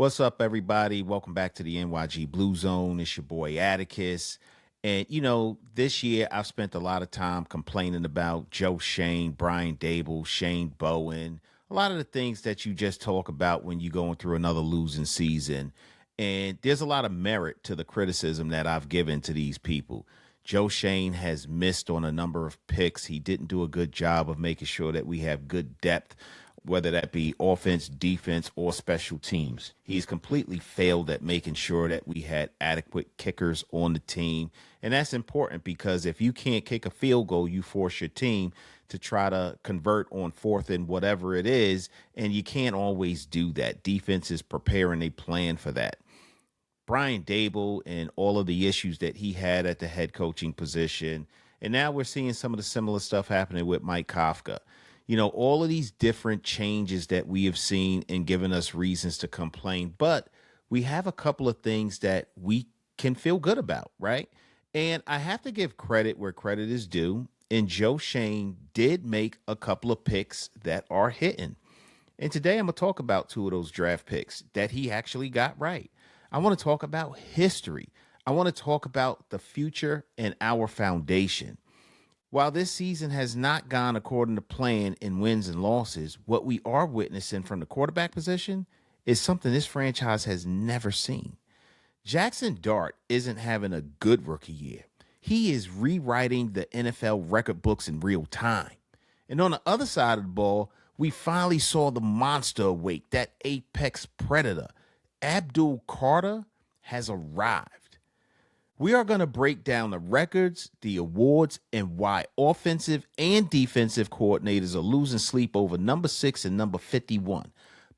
What's up, everybody? Welcome back to the NYG Blue Zone. It's your boy Attikis. And, this year I've spent a lot of time complaining about Joe Shane, Brian Dable, Shane Bowen, a lot of the things that you just talk about when you're going through another losing season. And there's a lot of merit to the criticism that I've given to these people. Joe Shane has missed on a number of picks. He didn't do a good job of making sure that we have good depth, whether that be offense, defense, or special teams. He's completely failed at making sure that we had adequate kickers on the team. And that's important because if you can't kick a field goal, you force your team to try to convert on fourth and whatever it is. And you can't always do that. Defense is preparing a plan for that. Brian Dable and all of the issues that he had at the head coaching position. And now we're seeing some of the similar stuff happening with Mike Kafka. All of these different changes that we have seen and given us reasons to complain. But we have a couple of things that we can feel good about, right? And I have to give credit where credit is due. And Joe Shane did make a couple of picks that are hitting. And today I'm going to talk about two of those draft picks that he actually got right. I want to talk about history. I want to talk about the future and our foundation. While this season has not gone according to plan in wins and losses, what we are witnessing from the quarterback position is something this franchise has never seen. Jackson Dart isn't having a good rookie year. He is rewriting the NFL record books in real time. And on the other side of the ball, we finally saw the monster awake, that apex predator. Abdul Carter has arrived. We are going to break down the records, the awards, and why offensive and defensive coordinators are losing sleep over number 6 and number 51.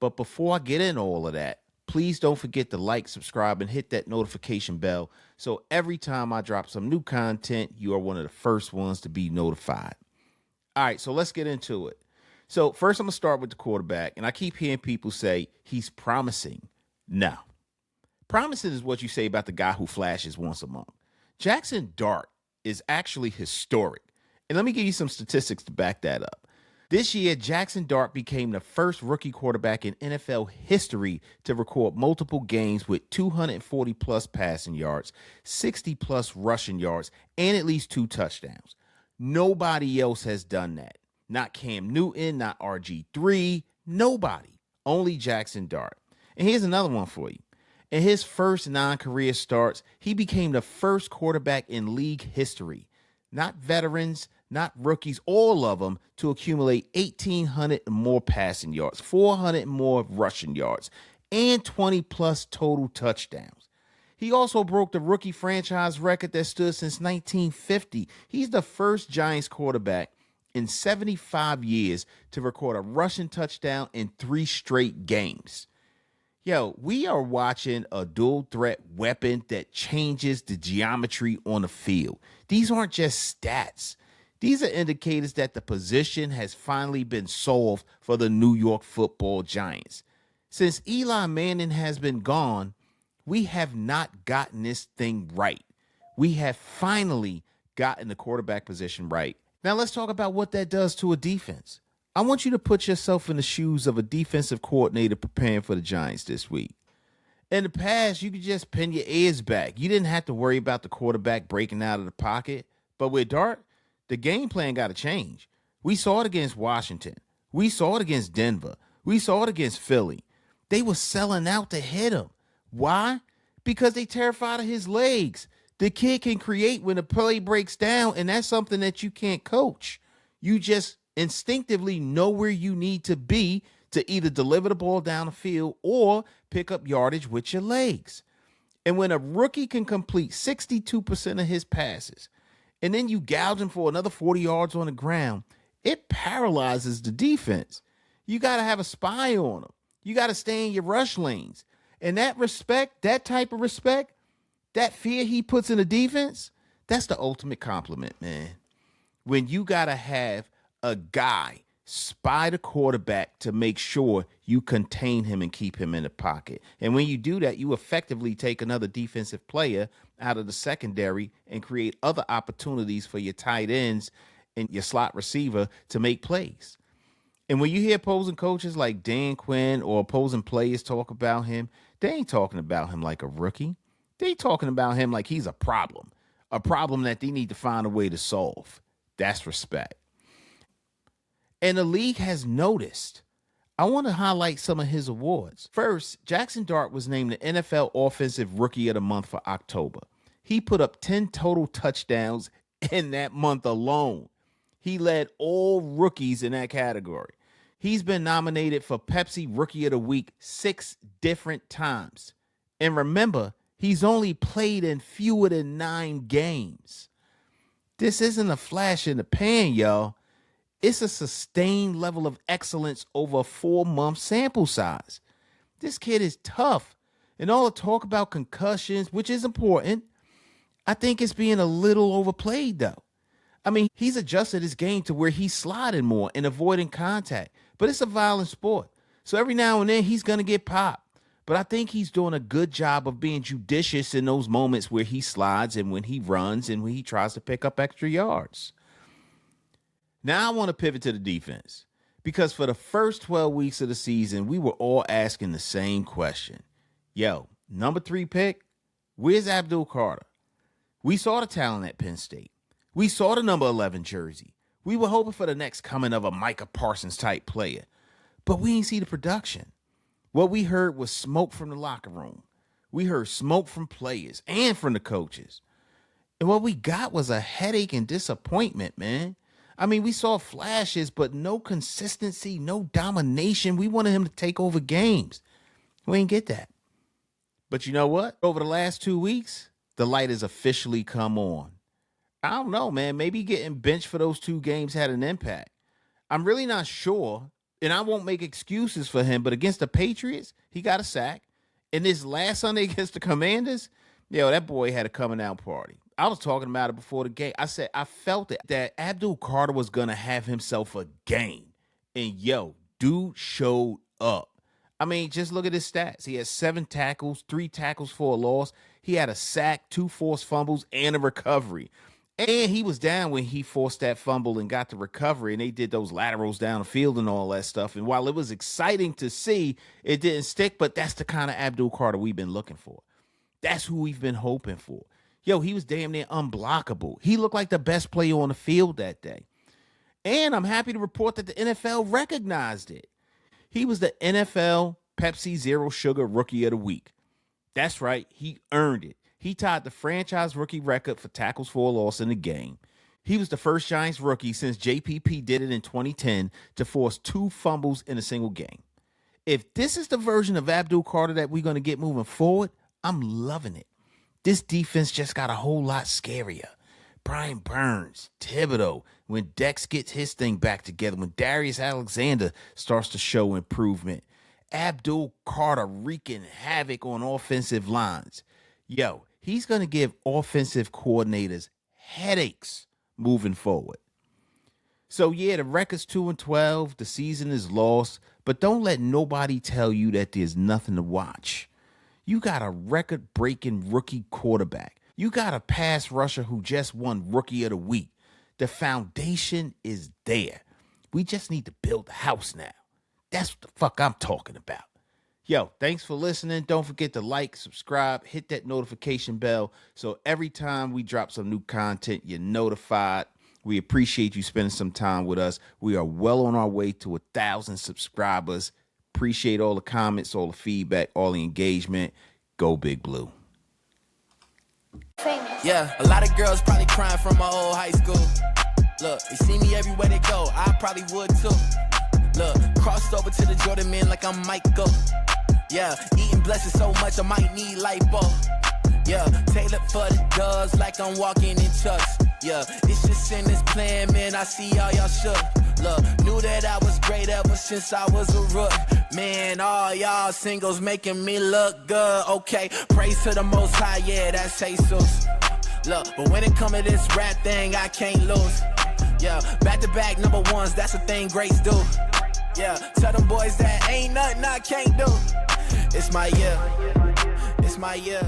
But before I get into all of that, please don't forget to like, subscribe, and hit that notification bell so every time I drop some new content, you are one of the first ones to be notified. All right, so let's get into it. So first I'm going to start with the quarterback, and I keep hearing people say he's promising. No. Promising is what you say about the guy who flashes once a month. Jackson Dart is actually historic. And let me give you some statistics to back that up. This year, Jackson Dart became the first rookie quarterback in NFL history to record multiple games with 240-plus passing yards, 60-plus rushing yards, and at least 2 touchdowns. Nobody else has done that. Not Cam Newton, not RG3, nobody. Only Jackson Dart. And here's another one for you. In his first 9 career starts, he became the first quarterback in league history, not veterans, not rookies, all of them, to accumulate 1,800 more passing yards, 400 more rushing yards, and 20-plus total touchdowns. He also broke the rookie franchise record that stood since 1950. He's the first Giants quarterback in 75 years to record a rushing touchdown in 3 straight games. Yo, we are watching a dual threat weapon that changes the geometry on the field. These aren't just stats. These are indicators that the position has finally been solved for the New York Football Giants. Since Eli Manning has been gone, we have not gotten this thing right. We have finally gotten the quarterback position right. Now let's talk about what that does to a defense. I want you to put yourself in the shoes of a defensive coordinator preparing for the Giants this week. In the past, you could just pin your ears back. You didn't have to worry about the quarterback breaking out of the pocket. But with Dart, the game plan got to change. We saw it against Washington. We saw it against Denver. We saw it against Philly. They were selling out to hit him. Why? Because they terrified of his legs. The kid can create when the play breaks down, and that's something that you can't coach. You just instinctively know where you need to be to either deliver the ball down the field or pick up yardage with your legs. And when a rookie can complete 62% of his passes, and then you gouge him for another 40 yards on the ground, it paralyzes the defense. You got to have a spy on him. You got to stay in your rush lanes. And that respect, that type of respect, that fear he puts in the defense, that's the ultimate compliment, man. When you got to have a guy spy the quarterback to make sure you contain him and keep him in the pocket. And when you do that, you effectively take another defensive player out of the secondary and create other opportunities for your tight ends and your slot receiver to make plays. And when you hear opposing coaches like Dan Quinn or opposing players talk about him, They ain't talking about him like a rookie. They talking about him like he's a problem that they need to find a way to solve. That's respect. And the league has noticed. I want to highlight some of his awards. First, Jackson Dart was named the NFL Offensive Rookie of the Month for October. He put up 10 total touchdowns in that month alone. He led all rookies in that category. He's been nominated for Pepsi Rookie of the Week 6 different times. And remember, he's only played in fewer than 9 games. This isn't a flash in the pan, y'all. It's a sustained level of excellence over a 4-month sample size. This kid is tough. And all the talk about concussions, which is important, I think it's being a little overplayed, though. I mean, he's adjusted his game to where he's sliding more and avoiding contact. But it's a violent sport. So every now and then he's going to get popped. But I think he's doing a good job of being judicious in those moments where he slides and when he runs and when he tries to pick up extra yards. Now I want to pivot to the defense. Because for the first 12 weeks of the season, we were all asking the same question. Yo, number 3 pick, where's Abdul Carter? We saw the talent at Penn State. We saw the number 11 jersey. We were hoping for the next coming of a Micah Parsons type player. But we didn't see the production. What we heard was smoke from the locker room. We heard smoke from players and from the coaches. And what we got was a headache and disappointment, man. I mean, we saw flashes, but no consistency, no domination. We wanted him to take over games. We didn't get that. But you know what? Over the last 2 weeks, the light has officially come on. I don't know, man. Maybe getting benched for those 2 games had an impact. I'm really not sure, and I won't make excuses for him, but against the Patriots, he got a sack. And this last Sunday against the Commanders, that boy had a coming out party. I was talking about it before the game. I said I felt it, that Abdul Carter was going to have himself a game. And, dude showed up. I mean, just look at his stats. He had 7 tackles, 3 tackles for a loss. He had a sack, 2 forced fumbles, and a recovery. And he was down when he forced that fumble and got the recovery, and they did those laterals down the field and all that stuff. And while it was exciting to see, it didn't stick, but that's the kind of Abdul Carter we've been looking for. That's who we've been hoping for. He was damn near unblockable. He looked like the best player on the field that day. And I'm happy to report that the NFL recognized it. He was the NFL Pepsi Zero Sugar Rookie of the Week. That's right. He earned it. He tied the franchise rookie record for tackles for a loss in the game. He was the first Giants rookie since JPP did it in 2010 to force 2 fumbles in a single game. If this is the version of Abdul Carter that we're going to get moving forward, I'm loving it. This defense just got a whole lot scarier. Brian Burns, Thibodeau, when Dex gets his thing back together, when Darius Alexander starts to show improvement, Abdul Carter wreaking havoc on offensive lines. He's going to give offensive coordinators headaches moving forward. So, the record's 2-12. The season is lost. But don't let nobody tell you that there's nothing to watch. You got a record-breaking rookie quarterback. You got a pass rusher who just won Rookie of the Week. The foundation is there. We just need to build the house now. That's what the fuck I'm talking about. Thanks for listening. Don't forget to like, subscribe, hit that notification bell so every time we drop some new content, you're notified. We appreciate you spending some time with us. We are well on our way to 1,000 subscribers. Appreciate all the comments, all the feedback, all the engagement. Go Big Blue. Yeah, a lot of girls probably crying from my old high school. Look, they see me everywhere they go. I probably would too. Look, crossed over to the Jordan men like I'm Michael. Yeah, eating blessings so much I might need lipo. Yeah, tailored for the dogs like I'm walking in chucks. Yeah, it's just in this plan, man, I see all y'all shook. Look, knew that I was great ever since I was a rook. Man, all y'all singles making me look good. Okay, praise to the Most High, yeah, that's Jesus. Look, but when it come to this rap thing, I can't lose. Yeah, back-to-back number ones, that's a thing greats do. Yeah, tell them boys that ain't nothing I can't do. It's my year. It's my year.